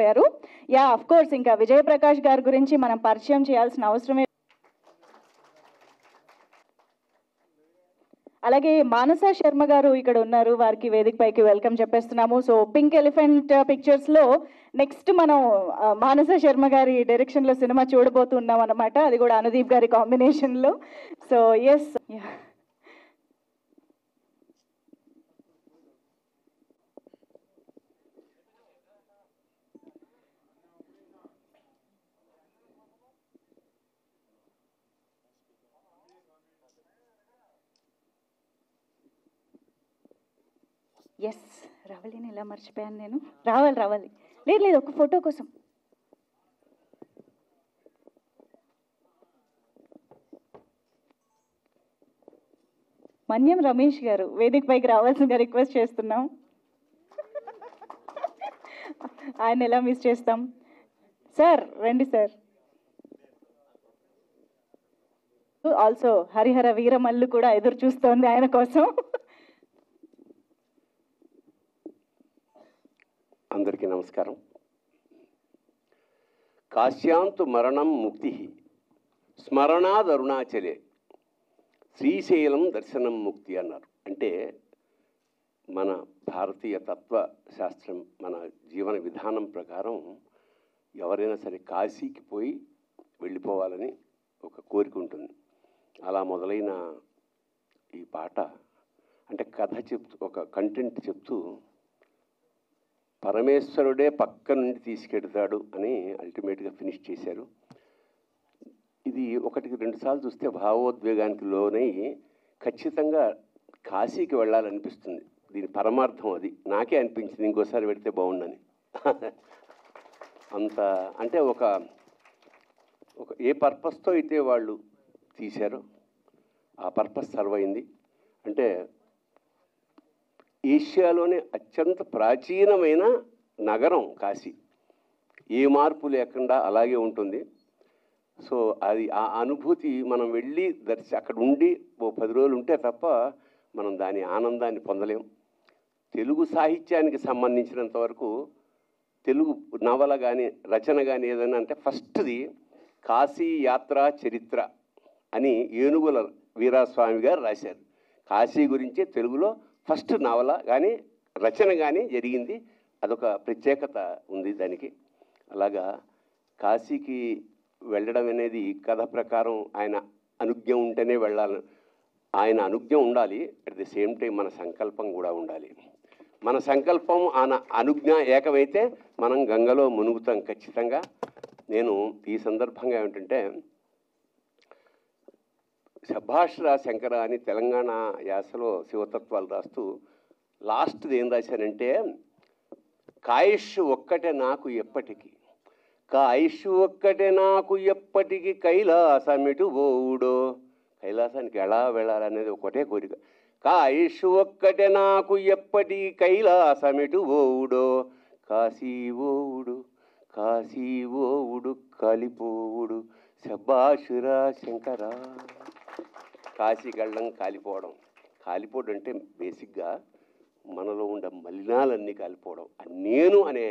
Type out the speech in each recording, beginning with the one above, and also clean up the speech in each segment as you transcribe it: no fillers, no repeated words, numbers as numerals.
మర్చిపోయారు. Yeah, of course ఇంకా విజయప్రకాష్ గారి గురించి మనం పరిచయం చేయాల్సిన అవసరమే. అలాగే మానస శర్మ గారు ఇక్కడ ఉన్నారు, వారికి వేదిక పైకి వెల్కమ్ చెప్పేస్తున్నాము. సో పింక్ ఎలిఫెంట్ పిక్చర్స్లో నెక్స్ట్ మనం మానస శర్మ గారి డైరెక్షన్లో సినిమా చూడబోతున్నాం అన్నమాట, అది కూడా అనుదీప్ గారి కాంబినేషన్లో. సో ఎస్, ఎస్ రావాలని ఎలా మర్చిపోయాను నేను. రావాలి లేదు ఒక ఫోటో కోసం. మన్యం రమేష్ గారు వేదిక పైకి రావాల్సిందిగా రిక్వెస్ట్ చేస్తున్నాం. ఆయన ఎలా మిస్ చేస్తాం. సార్ రండి సార్. ఆల్సో హరిహర వీరమల్లు కూడా ఎదురు చూస్తోంది ఆయన కోసం. అందరికీ నమస్కారం. కాశ్యాంతు మరణం ముక్తి స్మరణాదరుణాచలే శ్రీశైలం దర్శనం ముక్తి అన్నారు. అంటే మన భారతీయ తత్వశాస్త్రం, మన జీవన విధానం ప్రకారం ఎవరైనా సరే కాశీకి పోయి వెళ్ళిపోవాలని ఒక కోరిక ఉంటుంది. అలా మొదలైన ఈ పాట అంటే కథ చెప్తూ, ఒక కంటెంట్ చెప్తూ పరమేశ్వరుడే పక్క నుండి తీసుకెడతాడు అని అల్టిమేట్గా ఫినిష్ చేశారు. ఇది ఒకటికి రెండు సార్లు చూస్తే భావోద్వేగానికి లోనై ఖచ్చితంగా కాశీకి వెళ్ళాలనిపిస్తుంది. దీని పరమార్థం అది. నాకే అనిపించింది ఇంకోసారి పెడితే బాగుండని. అంత అంటే ఒక ఏ పర్పస్తో అయితే వాళ్ళు తీశారో ఆ పర్పస్ సర్వ్ అయింది. అంటే ఏషియాలోనే అత్యంత ప్రాచీనమైన నగరం కాశీ, ఏ మార్పు లేకుండా అలాగే ఉంటుంది. సో అది ఆ అనుభూతి మనం వెళ్ళి అక్కడ ఉండి ఓ 10 రోజులు ఉంటే తప్ప మనం దాని ఆనందాన్ని పొందలేం. తెలుగు సాహిత్యానికి సంబంధించినంత వరకు తెలుగు నవల కానీ రచన కానీ ఏదైనా అంటే ఫస్ట్ది కాశీ యాత్ర చరిత్ర అని ఏనుగుల వీరాస్వామి గారు రాశారు. కాశీ గురించే తెలుగులో ఫస్ట్ నవల కానీ రచన కానీ జరిగింది. అదొక ప్రత్యేకత ఉంది దానికి. అలాగా కాశీకి వెళ్ళడం అనేది కథ ప్రకారం ఆయన అనుజ్ఞ ఉంటేనే వెళ్ళాలి. ఆయన అనుజ్ఞ ఉండాలి, అట్ ది సేమ్ టైం మన సంకల్పం కూడా ఉండాలి. మన సంకల్పం అనుజ్ఞ ఏకమైతే మనం గంగలో మునుగుతాం ఖచ్చితంగా. నేను ఈ సందర్భంగా ఏమిటంటే శభాష్ రా శంకర అని తెలంగాణ యాసలో శివతత్వాలు రాస్తూ లాస్ట్ది ఏం రాశానంటే, కాయుష్ ఒక్కటే నాకు ఎప్పటికీ, కాయుష్ ఒక్కటే నాకు ఎప్పటికీ, కైలాసమిటు ఓడో. కైలాసానికి ఎలా వెళ్ళాలనేది ఒకటే కోరిక. కాయుష్ ఒక్కటే నాకు ఎప్పటికీ, కైలాసమిటు ఓడో. కాశీ ఓవుడు కాశీ ఓవుడు కాలిపోవుడు శభాష్ రా శంకర. కాశీకి వెళ్ళడం కాలిపోవడం. కాలిపోవడం అంటే బేసిక్గా మనలో ఉండే మలినాలన్నీ కాలిపోవడం, నేను అనే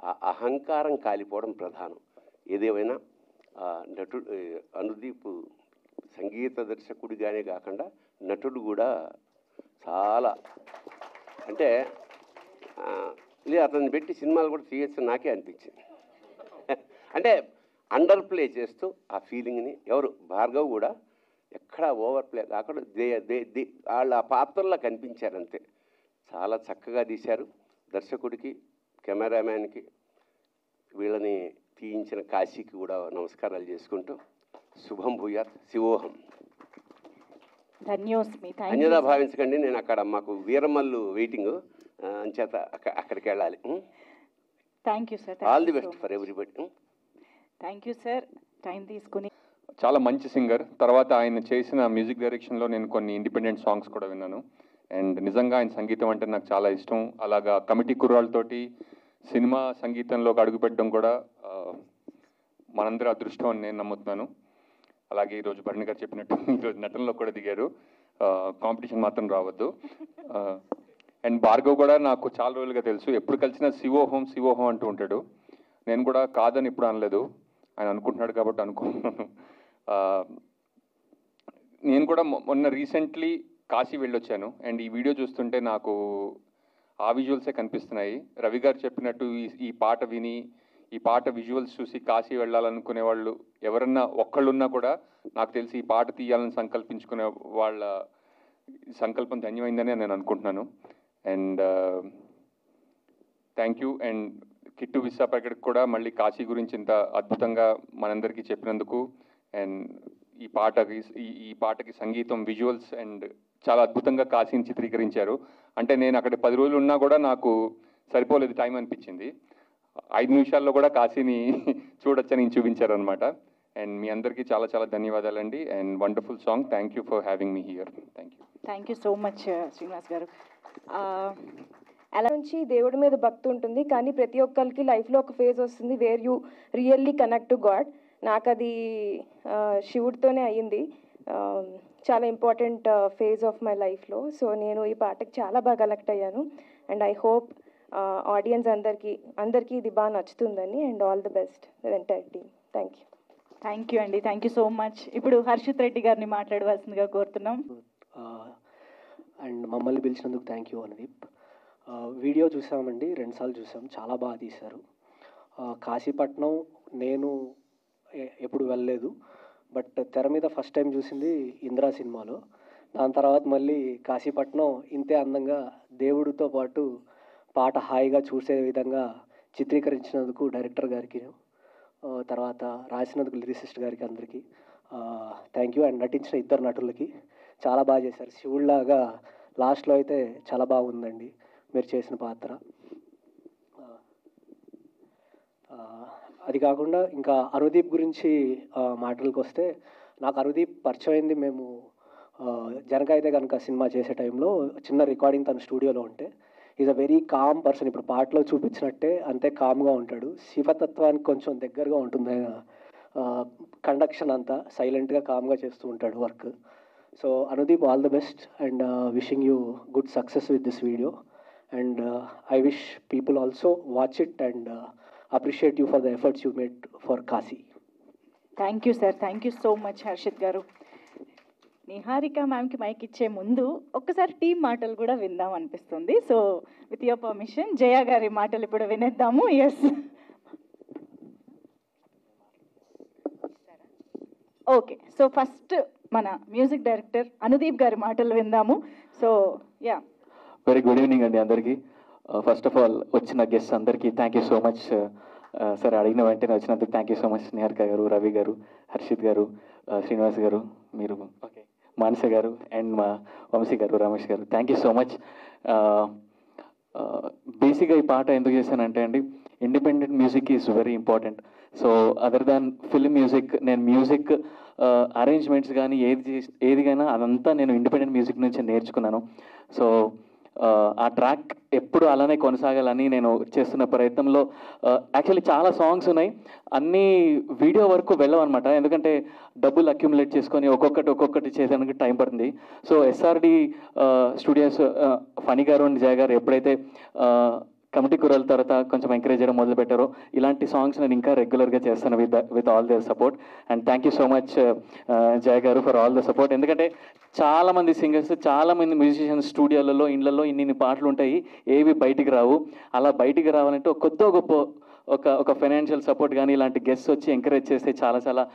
ఆ అహంకారం కాలిపోవడం ప్రధానం. ఏదేమైనా నటుడు అనుదీప్ సంగీత దర్శకుడిగానే కాకుండా నటుడు కూడా చాలా అంటే అతన్ని పెట్టి సినిమాలు కూడా తీయచ్చు నాకే అనిపించింది. అంటే అండర్ ప్లే చేస్తూ ఆ ఫీలింగ్ని ఎవరు భార్గవ్ కూడా ఎక్కడ ఓవర్ ప్లే కాకుండా వాళ్ళ ఆ పాత్రల్లో కనిపించారంతే. చాలా చక్కగా తీశారు. దర్శకుడికి, కెమెరామ్యాన్కి, వీళ్ళని తీయించిన కాశీకి కూడా నమస్కారాలు చేసుకుంటూ శుభం భూయాత్. శివోహం. అన్యదా భావించకండి, నేను అక్కడ మాకు వీరమల్లు వెయిటింగ్ అంచేత అక్కడికి వెళ్ళాలి. Thank you sir. All the best for everybody. Thank you sir, time తీసుకుని. చాలా మంచి సింగర్. తర్వాత ఆయన చేసిన మ్యూజిక్ డైరెక్షన్లో నేను కొన్ని ఇండిపెండెంట్ సాంగ్స్ కూడా విన్నాను. అండ్ నిజంగా ఆయన సంగీతం అంటే నాకు చాలా ఇష్టం. అలాగా కమిటీ కుర్రాళ్ళతోటి సినిమా సంగీతంలోకి అడుగుపెట్టడం కూడా మనందరి అదృష్టం అని నేను నమ్ముతున్నాను. అలాగే ఈరోజు భరణి గారు చెప్పినట్టు ఈరోజు నటనలో కూడా దిగారు. కాంపిటీషన్ మాత్రం రావద్దు. అండ్ భార్గవ్ కూడా నాకు చాలా రోజులుగా తెలుసు. ఎప్పుడు కలిసినా శివోహం శివోహం అంటూ ఉంటాడు. నేను కూడా కాదని ఇప్పుడు అనలేదు, ఆయన అనుకుంటున్నాడు కాబట్టి అనుకుంటున్నాను. నేను కూడా మొన్న రీసెంట్లీ కాశీ వెళ్ళొచ్చాను, అండ్ ఈ వీడియో చూస్తుంటే నాకు ఆ విజువల్సే కనిపిస్తున్నాయి. రవి గారు చెప్పినట్టు ఈ పాట విని, ఈ పాట విజువల్స్ చూసి కాశీ వెళ్ళాలనుకునే వాళ్ళు ఎవరన్నా ఒక్కళ్ళున్నా కూడా నాకు తెలిసి ఈ పాట తీయాలని సంకల్పించుకునే వాళ్ళ సంకల్పం ధన్యమైందని నేను అనుకుంటున్నాను. And thank you. And Kittu విశాఖపట్నకి కూడా మళ్ళీ కాశీ గురించి ఇంత అద్భుతంగా మనందరికీ చెప్పినందుకు, అండ్ ఈ పాటకి సంగీతం, విజువల్స్ అండ్ చాలా అద్భుతంగా కాశీని చిత్రీకరించారు. అంటే నేను అక్కడ 10 రోజులు ఉన్నా కూడా నాకు సరిపోలేదు టైం అనిపించింది. 5 నిమిషాల్లో కూడా కాశీని చూడొచ్చని చూపించారు అనమాట. అండ్ మీ అందరికీ చాలా చాలా ధన్యవాదాలండి. And wonderful song. Thank you for having me here. Thank you so much Srinivas గారు. అలా నుంచి దేవుడి మీద భక్తి ఉంటుంది, కానీ ప్రతి ఒక్కరికి లైఫ్లో ఒక ఫేజ్ వస్తుంది where you really connect to God. నాకు అది శివుడితోనే అయ్యింది. చాలా ఇంపార్టెంట్ ఫేజ్ ఆఫ్ మై లైఫ్లో. సో నేను ఈ పాటకి చాలా బాగా కనెక్ట్ అయ్యాను. అండ్ ఐ హోప్ ఆడియన్స్ అందరికీ ఇది బాగా నచ్చుతుందని. And all the best entire team. Thank you. Thank you అండి. Thank you so much. ఇప్పుడు హర్షిత్ రెడ్డి గారిని మాట్లాడవలసిందిగా కోరుతున్నాం. అండ్ మమ్మల్ని పిలిచినందుకు థ్యాంక్ యూ అనుదీప్. వీడియో చూసామండి, 2 సార్లు చూసాం, చాలా బాగా తీశారు. కాశీపట్నం నేను ఎప్పుడు వెళ్ళలేదు, బట్ తెర మీద ఫస్ట్ టైం చూసింది ఇందిరా సినిమాలో. దాని తర్వాత మళ్ళీ కాశీపట్నం ఇంతే అందంగా దేవుడితో పాటు పాట హాయిగా చూసే విధంగా చిత్రీకరించినందుకు డైరెక్టర్ గారికి, తర్వాత రాసినందుకు లిరిసిస్ట్ గారికి అందరికీ థ్యాంక్ యూ. అండ్ నటించిన 2 నటులకి చాలా బాగా చేశారు. శివుడిలాగా లాస్ట్లో అయితే చాలా బాగుందండి మీరు చేసిన పాత్ర. అది కాకుండా ఇంకా అనుదీప్ గురించి మాటలకు వస్తే, నాకు అనుదీప్ పరిచయం అయింది మేము జనకైతే కనుక సినిమా చేసే టైంలో చిన్న రికార్డింగ్ తన స్టూడియోలో ఉంటే. Is a very calm person. ఇప్పుడు పాటలో చూపించినట్టే అంతే కామ్గా ఉంటాడు. శివతత్వానికి కొంచెం దగ్గరగా ఉంటుంది ఆయన కండక్షన్ అంతా. సైలెంట్గా కామ్గా చేస్తూ ఉంటాడు work. So Anudeep, all the best and wishing you good success with this video. And I wish people also watch it and appreciate you for the efforts you made for Kasi. Thank you sir. Thank you so much Harshith గారు. Niharika మ్యామ్కి mic ఇచ్చే ముందు ఒక్కసారి team మాటలు కూడా విందాం అనిపిస్తుంది. So with your permission Jaya గారి మాటలు ఇప్పుడు వినేద్దాము. Yes, okay. సో ఫస్ట్ మన మ్యూజిక్ డైరెక్టర్ అనుదీప్ గారి మాటలు విందాము. So yeah, very good evening అండి అందరికీ. ఫస్ట్ ఆఫ్ ఆల్ వచ్చిన గెస్ట్ అందరికీ thank you so much. Sir అడిగిన వెంటనే వచ్చినందుకు thank you so much. Niharika గారు, రవి గారు, హర్షిత్ గారు, శ్రీనివాస్ గారు, మీరు, ఓకే, మానస గారు అండ్ మా వంశీ గారు, రమేష్ గారు, థ్యాంక్ యూ సో మచ్. బేసిక్గా ఈ పాట ఎందుకు చేశానంటే అండి, independent music is very important. So other than film music, నేను మ్యూజిక్ అరేంజ్మెంట్స్ కానీ ఏదిగైనా అదంతా నేను ఇండిపెండెంట్ మ్యూజిక్ నుంచి నేర్చుకున్నాను. సో ఆ ట్రాక్ ఎప్పుడు అలానే కొనసాగాలని నేను చేస్తున్న ప్రయత్నంలో యాక్చువల్లీ చాలా సాంగ్స్ ఉన్నాయి, అన్నీ వీడియో వరకు వెళ్ళవన్నమాట. ఎందుకంటే డబ్బులు అక్యుములేట్ చేసుకొని ఒక్కొక్కటి చేసేందుకు టైం పడుతుంది. సో ఎస్ఆర్డి స్టూడియోస్ ఫనీ గారు అండ్ జయ గారు ఎప్పుడైతే కమిటీ కుర్రాల తర్వాత కొంచెం ఎంకరేజ్ చేయడం మొదలుపెట్టారో, ఇలాంటి సాంగ్స్ నేను ఇంకా రెగ్యులర్గా చేస్తాను with all their support. And thank you so much Jaya గారు ఫర్ ఆల్ ద సపోర్ట్. ఎందుకంటే చాలామంది సింగర్స్, చాలామంది మ్యూజిషియన్స్ స్టూడియోలలో, ఇళ్లలో ఇన్ని పాటలు ఉంటాయి, ఏవి బయటికి రావు. అలా బయటికి రావాలంటే కొత్త గొప్ప ఒక ఫైనాన్షియల్ సపోర్ట్ కానీ ఇలాంటి గెస్ట్స్ వచ్చి ఎంకరేజ్ చేస్తే చాలా చాలా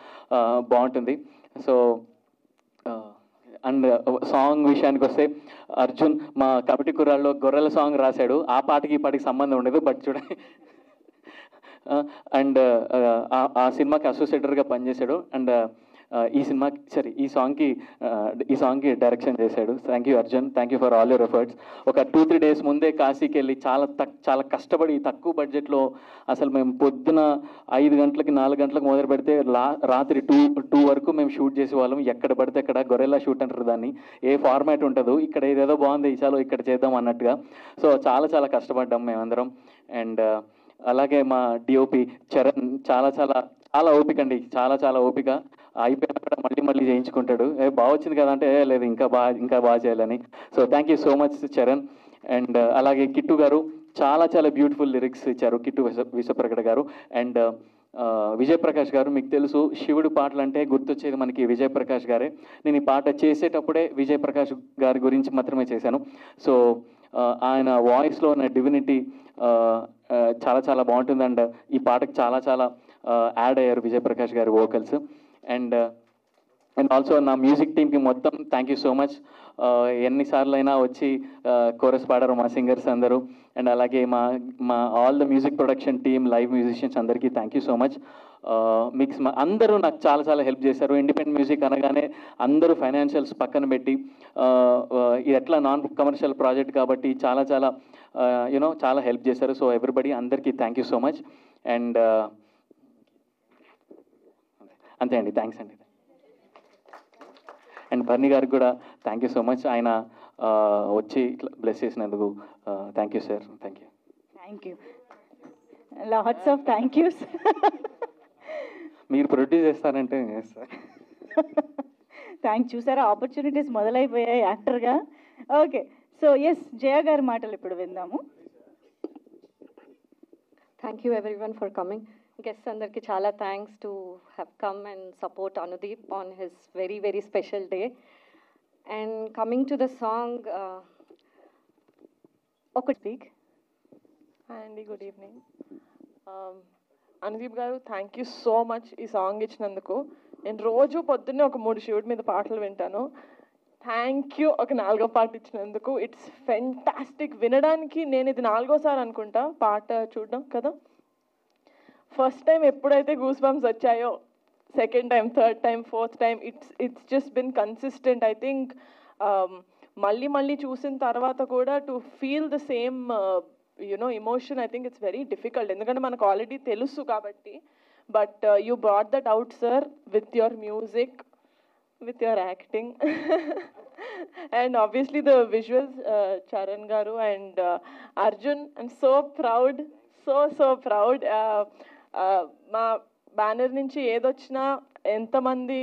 బాగుంటుంది. సో అండ్ సాంగ్ విషయానికి వస్తే, అర్జున్ మా కమిటీ కుర్రాల్లో గొర్రెల సాంగ్ రాశాడు. ఆ పాటకి ఈ పాటకి సంబంధం ఉండదు, బట్ చూడండి. అండ్ ఆ సినిమాకి అసోసియేటర్గా పనిచేశాడు. అండ్ ఈ సాంగ్కి డైరెక్షన్ చేశాడు. Thank you Arjun, thank you for all your efforts. ఒక 2-3 డేస్ ముందే కాశీకి వెళ్ళి చాలా కష్టపడి తక్కువ బడ్జెట్లో, అసలు మేము పొద్దున 5 గంటలకి 4 గంటలకు మొదలు పెడితే రాత్రి 2 వరకు మేము షూట్ చేసేవాళ్ళం. ఎక్కడ పడితే అక్కడ గొరెల్లా షూట్ అంటారు దాన్ని. ఏ ఫార్మాట్ ఉంటుందో, ఇక్కడ ఏదేదో బాగుంది చాలు ఇక్కడ చేద్దాం అన్నట్టుగా. సో చాలా కష్టపడ్డాం మేమందరం. అండ్ అలాగే మా డిఓపి చరణ్ చాలా ఓపిక అండి, చాలా ఓపిక. అయిపోయినా మళ్ళీ చేయించుకుంటాడు. బాగా వచ్చింది కదా అంటే, లేదు ఇంకా బాగా చేయాలని. So thank you so much Charan. And అలాగే కిట్టు గారు చాలా చాలా బ్యూటిఫుల్ లిరిక్స్ ఇచ్చారు కిట్టు విశ్వప్రకట గారు. అండ్ విజయ్ ప్రకాష్ గారు, మీకు తెలుసు శివుడు పాటలు అంటే గుర్తొచ్చేది మనకి విజయ్ ప్రకాష్ గారే. నేను ఈ పాట చేసేటప్పుడే విజయ్ ప్రకాష్ గారి గురించి మాత్రమే చేశాను. సో ఆయన వాయిస్లో ఉన్న డివినిటీ చాలా చాలా బాగుంటుంది. అండ్ ఈ పాటకు చాలా చాలా యాడ్ అయ్యారు విజయ్ ప్రకాష్ గారి వోకల్స్. అండ్ ఆల్సో నా మ్యూజిక్ టీమ్కి మొత్తం థ్యాంక్ యూ సో మచ్. ఎన్నిసార్లు అయినా వచ్చి కోరస్ పాడారు మా సింగర్స్ అందరూ. అండ్ అలాగే మా all the music production team, live musicians అందరికీ థ్యాంక్ యూ సో మచ్. మిక్స్ అందరూ నాకు చాలా చాలా హెల్ప్ చేశారు. ఇండిపెండెంట్ మ్యూజిక్ అనగానే అందరూ ఫైనాన్షియల్స్ పక్కన పెట్టి ఇది ఎట్లా నాన్ కమర్షియల్ ప్రాజెక్ట్ కాబట్టి చాలా చాలా చాలా హెల్ప్ చేశారు. సో ఎవ్రీబడి అందరికీ thank you so much. And అంతే అండి, థ్యాంక్స్ అండి. అండ్ బర్నీ గారికి కూడా థ్యాంక్ యూ సో మచ్. ఆయన వచ్చి ఇట్లా బ్లెస్ చేసినందుకు thank you sir. Thank you. Thank you, lots of thank use. మీరు ప్రొడ్యూస్ చేస్తారంటే సార్ థ్యాంక్. చూసారా, ఆపర్చునిటీస్ మొదలైపోయాయి యాక్టర్గా. ఓకే, సో ఎస్, జయ గారి మాటలు ఇప్పుడు విందాము. Thank you everyone for coming. Guest అందరికి చాలా thanks to have come and support Anudeep on his very very special day. And coming to the song, ఒక స్పీక్. హాయ్ అండి, గుడ్ ఈవినింగ్. అనుదీప్ గారు, థ్యాంక్ యూ సో మచ్ ఈ song ఇచ్చినందుకు. నేను రోజు పొద్దున్నే ఒక 3 శివుడి మీద పాటలు వింటాను. థ్యాంక్ యూ ఒక 4వ పాట ఇచ్చినందుకు. It's fantastic. వినడానికి నేను ఇది 4వసారి అనుకుంటా పాట చూడడం కదా. ఫస్ట్ టైం ఎప్పుడైతే గూస్ బంప్స్ వచ్చాయో, second time, third time, fourth time, it's just been consistent. I think మళ్ళీ చూసిన తర్వాత కూడా to feel the same emotion, I think it's very difficult. ఎందుకంటే మనకు ఆల్రెడీ తెలుసు కాబట్టి. But you brought that out sir with your music, with your acting and obviously the visuals, Charan garu and Arjun. I'm so proud, so proud. మా banner నుంచి ఏదొచ్చినా, ఎంతమంది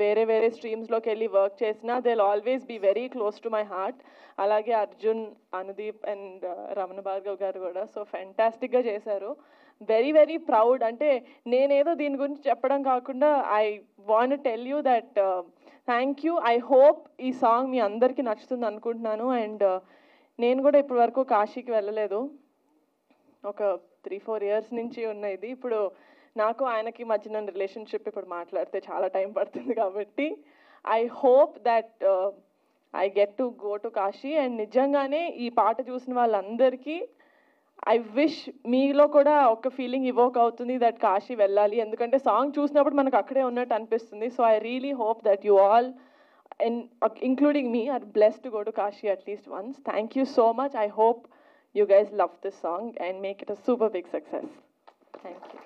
వేరే స్ట్రీమ్స్లోకి వెళ్ళి వర్క్ చేసినా, they will always be very close to my heart. అలాగే Arjun, Anudeep and Ramana Bhargav గారు కూడా సో ఫెంటాస్టిక్గా చేశారు. Very very proud. అంటే నేనేదో దీని గురించి చెప్పడం కాకుండా I want tell you that thank you. I hope ఈ సాంగ్ మీ అందరికీ నచ్చుతుంది అనుకుంటున్నాను. అండ్ నేను కూడా ఇప్పటి వరకు కాశీకి వెళ్ళలేదు. ఒక 3-4 years నుంచి ఉన్న ఇది. ఇప్పుడు నాకు ఆయనకి మధ్యన రిలేషన్షిప్ ఇప్పుడు మాట్లాడితే చాలా టైం పడుతుంది కాబట్టి I hope that I get to go to Kashi. And నిజంగానే ఈ పాట చూసిన వాళ్ళందరికీ ఐ విష్ మీలో కూడా ఒక ఫీలింగ్ ఇవోక్ అవుతుంది దట్ కాశీ వెళ్ళాలి. ఎందుకంటే సాంగ్ చూసినప్పుడు మనకు అక్కడే ఉన్నట్టు అనిపిస్తుంది. So I really hope that you all including me are blessed to go to Kashi at least once. Thank you so much. I hope you guys love this song and make it a super big success. Thank you.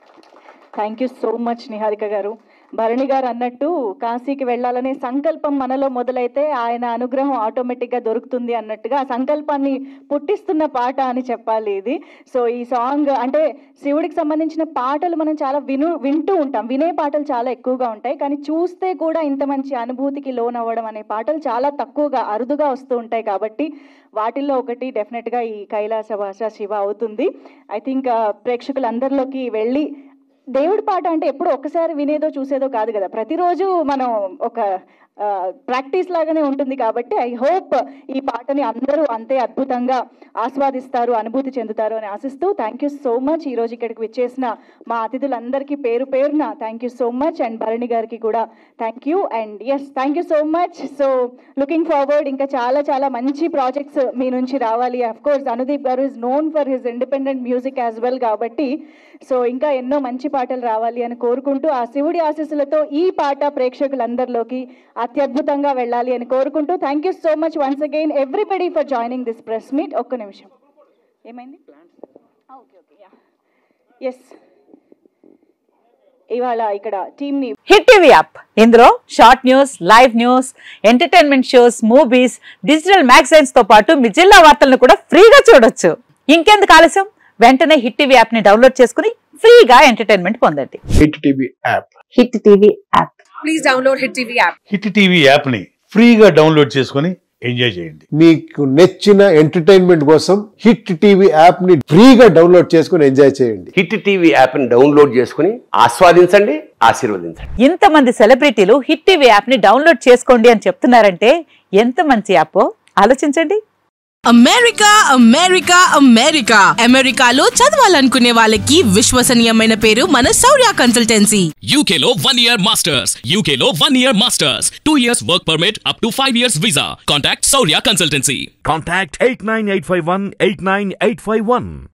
Thank you so much Niharika గారు. భరణి గారు అన్నట్టు కాశీకి వెళ్ళాలనే సంకల్పం మనలో మొదలైతే ఆయన అనుగ్రహం ఆటోమేటిక్గా దొరుకుతుంది అన్నట్టుగా ఆ సంకల్పాన్ని పుట్టిస్తున్న పాట అని చెప్పాలి ఇది. సో ఈ సాంగ్ అంటే శివుడికి సంబంధించిన పాటలు మనం చాలా వింటూ ఉంటాం, వినే పాటలు చాలా ఎక్కువగా ఉంటాయి. కానీ చూస్తే కూడా ఇంత మంచి అనుభూతికి లోనవ్వడం అనే పాటలు చాలా తక్కువగా, అరుదుగా వస్తూ ఉంటాయి. కాబట్టి వాటిల్లో ఒకటి డెఫినెట్గా ఈ కైలాసవాస శివ అవుతుంది. ఐ థింక్ ప్రేక్షకులందరిలోకి వెళ్ళి దేవుడి పాట అంటే ఎప్పుడు ఒక్కసారి వినేదో చూసేదో కాదు కదా, ప్రతిరోజు మనం ఒక ప్రాక్టీస్ లాగానే ఉంటుంది. కాబట్టి ఐ హోప్ ఈ పాటని అందరూ అంతే అద్భుతంగా ఆస్వాదిస్తారు, అనుభూతి చెందుతారు అని ఆశిస్తూ థ్యాంక్ యూ సో మచ్. ఈరోజు ఇక్కడికి విచ్చేసిన మా అతిథులందరికీ పేరు పేరున thank you so much. And Bharani గారికి కూడా thank you. And yes, thank you so much. So looking forward, ఇంకా చాలా చాలా మంచి ప్రాజెక్ట్స్ మీ నుంచి రావాలి. అఫ్ కోర్స్ అనుదీప్ గారు is known for his independent music as well. కాబట్టి సో ఇంకా ఎన్నో మంచి పాటలు రావాలి అని కోరుకుంటూ, ఆ శివుడి ఆశీస్సులతో ఈ పాట ప్రేక్షకులందరిలోకి అత్యద్భుతంగా వెళ్ళాలి అని కోరుకుంటూ thank you so much once again everybody for joining this press meet. ఒక్క నిమిషం, ఏమైంది? Okay okay, ya, yes. ఇవాళ ఇక్కడ టీమ్ని హిట్ టీవీ యాప్, ఇందులో short news, live news, entertainment shows, movies, digital magazines తో పాటు మీ జిల్లా వార్తలను కూడా ఫ్రీగా చూడొచ్చు. ఇంకెందుకు ఆలస్యం, వెంటనే హిట్ టీవీ యాప్ ని డౌన్లోడ్ చేసుకుని ఫ్రీగా ఎంటర్టైన్మెంట్ పొందండి. Hit TV app, hit TV app, please download hit TV app. Hit TV app ని ఫ్రీగా డౌన్లోడ్ చేసుకుని ఎంజాయ్ చేయండి. మీకు నచ్చిన ఎంటర్టైన్మెంట్ కోసం హిట్ టీవీ యాప్ ని ఫ్రీగా డౌన్లోడ్ చేసుకుని ఎంజాయ్ చేయండి. హిట్ టీవీ యాప్ని డౌన్లోడ్ చేసుకుని ఆస్వాదించండి, ఆశీర్వదించండి. ఇంతమంది సెలబ్రిటీలు హిట్ టీవీ యాప్ ని డౌన్లోడ్ చేసుకోండి అని చెప్తున్నారంటే ఎంత మంచి యాప్ ఆలోచించండి. అమెరికా అమెరికా అమెరికా అమెరికాలో చదవాలనుకునే వాళ్ళకి విశ్వసనీయమైన పేరు మన శౌర్య కన్సల్టెన్సీ. UK లో 1 year masters, UK లో 1 year masters, 2 years work permit up to 5 years visa. Contact Saurya Consultancy. Contact 89851 89851.